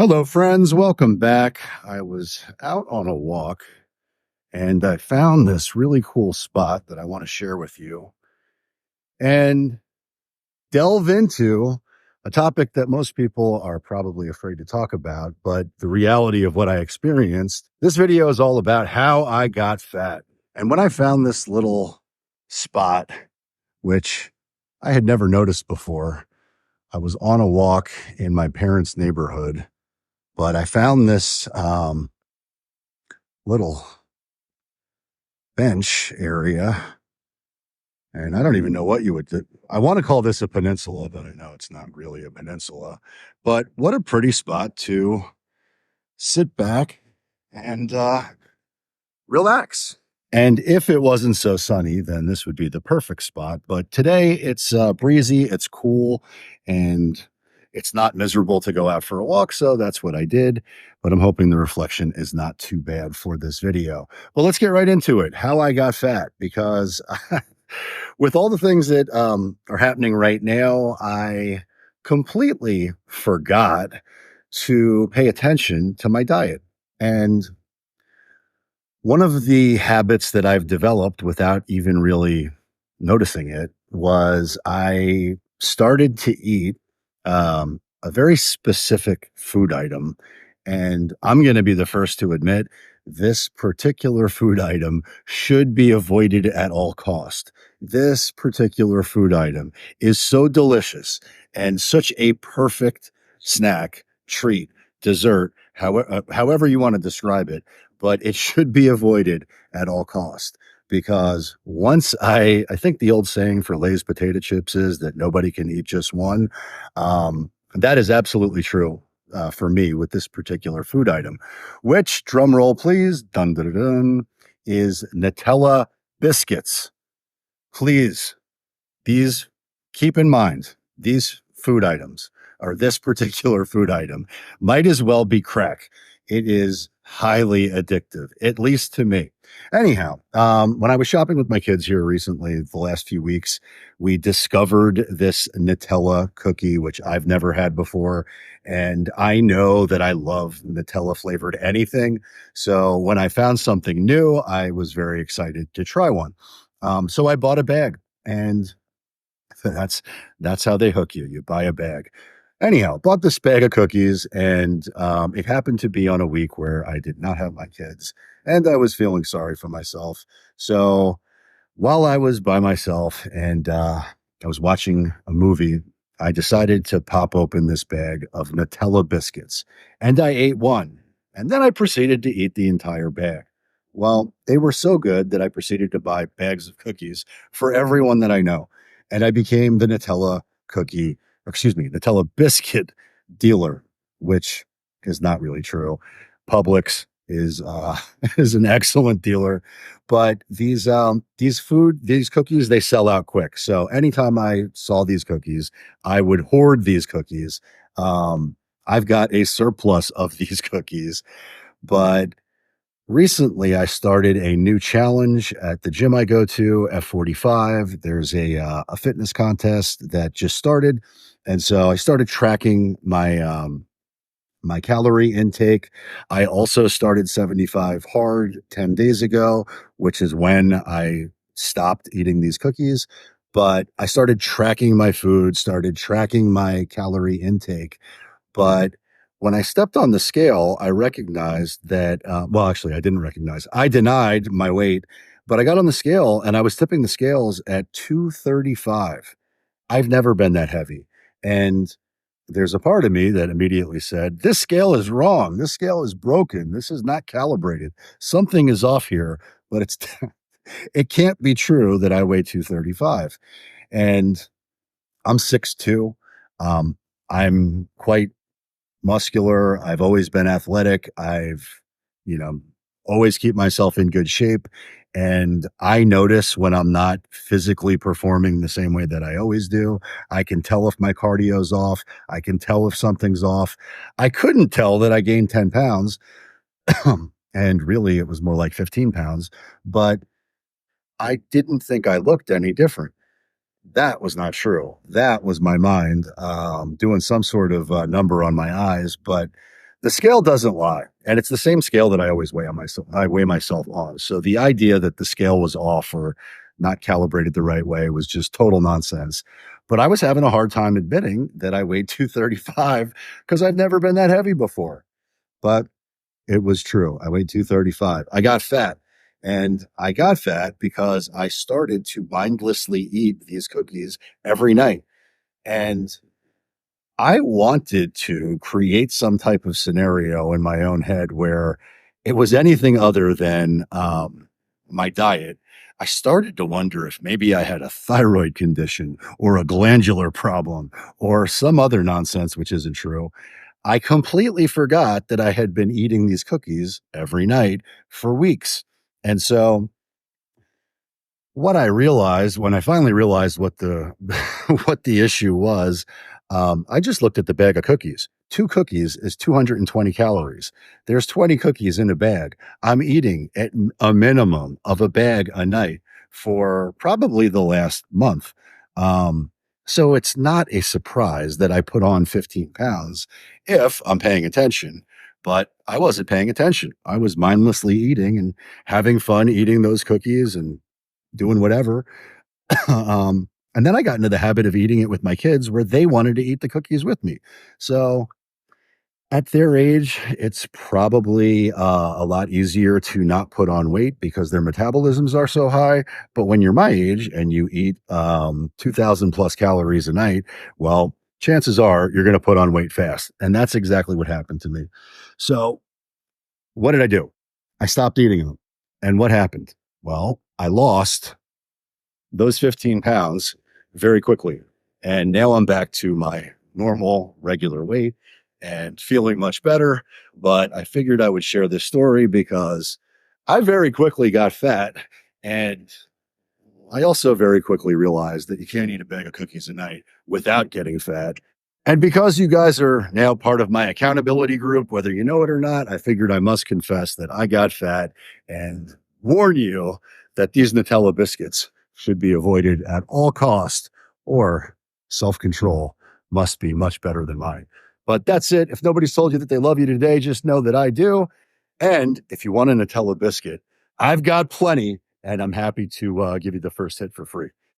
Hello, friends. Welcome back. I was out on a walk and I found this really cool spot that I want to share with you and delve into a topic that most people are probably afraid to talk about, but the reality of what I experienced. This video is all about how I got fat. And when I found this little spot, which I had never noticed before, I was on a walk in my parents' neighborhood, but I found this little bench area. And I don't even know what you would do. I want to call this a peninsula, but I know it's not really a peninsula. But what a pretty spot to sit back and relax. And if it wasn't so sunny, then this would be the perfect spot. But today it's breezy, it's cool, and it's not miserable to go out for a walk. So that's what I did. But I'm hoping the reflection is not too bad for this video. Well, let's get right into it. How I got fat, because with all the things that are happening right now, I completely forgot to pay attention to my diet. And one of the habits that I've developed without even really noticing it was I started to eat a very specific food item. And I'm going to be the first to admit this particular food item should be avoided at all cost. This particular food item is so delicious and such a perfect snack, treat, dessert, however you want to describe it, but it should be avoided at all cost. Because once I think the old saying for Lay's potato chips is that nobody can eat just one. That is absolutely true for me with this particular food item, which, drum roll please, dun dun dun, dun, is Nutella biscuits. Please, these, keep in mind, these food items, or this particular food item, might as well be crack. It is highly addictive, at least to me. Anyhow, when I was shopping with my kids here recently, the last few weeks, we discovered this Nutella cookie, which I've never had before. And I know that I love Nutella flavored anything. So when I found something new, I was very excited to try one. So I bought a bag, and that's that's how they hook you. You buy a bag. Anyhow, bought this bag of cookies, and it happened to be on a week where I did not have my kids, and I was feeling sorry for myself. So while I was by myself and I was watching a movie, I decided to pop open this bag of Nutella biscuits, and I ate one, and then I proceeded to eat the entire bag. Well, they were so good that I proceeded to buy bags of cookies for everyone that I know. And I became the Nutella biscuit dealer, which is not really true. Publix is is an excellent dealer, but these cookies, they sell out quick. So anytime I saw these cookies, I would hoard these cookies. I've got a surplus of these cookies, but recently I started a new challenge at the gym I go to, F45. There's a fitness contest that just started. And so I started tracking my calorie intake. I also started 75 hard 10 days ago, which is when I stopped eating these cookies. But I started tracking my food, started tracking my calorie intake. But when I stepped on the scale, I recognized that, well, actually, I didn't recognize, I denied my weight, but I got on the scale and I was tipping the scales at 235. I've never been that heavy. And there's a part of me that immediately said, this scale is wrong. This scale is broken. This is not calibrated. Something is off here, but it can't be true that I weigh 235. And I'm 6'2". I'm quite muscular. I've always been athletic. You know, always keep myself in good shape. And I notice when I'm not physically performing the same way that I always do. I can tell if my cardio's off. I can tell if something's off. I couldn't tell that I gained 10 pounds. And really, it was more like 15 pounds. But I didn't think I looked any different. That was not true. That was my mind doing some sort of number on my eyes. But The scale doesn't lie, and it's the same scale that I always weigh on myself. I weigh myself on. So the idea that the scale was off or not calibrated the right way was just total nonsense. But I was having a hard time admitting that I weighed 235 because I've never been that heavy before. But it was true. I weighed 235. I got fat. And I got fat because I started to mindlessly eat these cookies every night. And I wanted to create some type of scenario in my own head where it was anything other than my diet. I started to wonder if maybe I had a thyroid condition or a glandular problem or some other nonsense, which isn't true. I completely forgot that I had been eating these cookies every night for weeks. And so what I realized when I finally realized what the what the issue was, I just looked at the bag of cookies. 2 cookies is 220 calories. There's 20 cookies in a bag. I'm eating at a minimum of a bag a night for probably the last month. Um, so it's not a surprise that I put on 15 pounds if I'm paying attention. But I wasn't paying attention. I was mindlessly eating and having fun eating those cookies and doing whatever. And then I got into the habit of eating it with my kids where they wanted to eat the cookies with me. So at their age, it's probably a lot easier to not put on weight because their metabolisms are so high. But when you're my age and you eat 2,000 plus calories a night, well, chances are you're going to put on weight fast. And that's exactly what happened to me. So what did I do? I stopped eating them. And what happened? Well, I lost those 15 pounds very quickly. And now I'm back to my normal, regular weight and feeling much better. But I figured I would share this story because I very quickly got fat. And I also very quickly realized that you can't eat a bag of cookies a night without getting fat. And because you guys are now part of my accountability group, whether you know it or not, I figured I must confess that I got fat and warn you that these Nutella biscuits should be avoided at all cost, or self-control must be much better than mine. But that's it. If nobody's told you that they love you today, just know that I do. And if you want a Nutella biscuit, I've got plenty, and I'm happy to give you the first hit for free.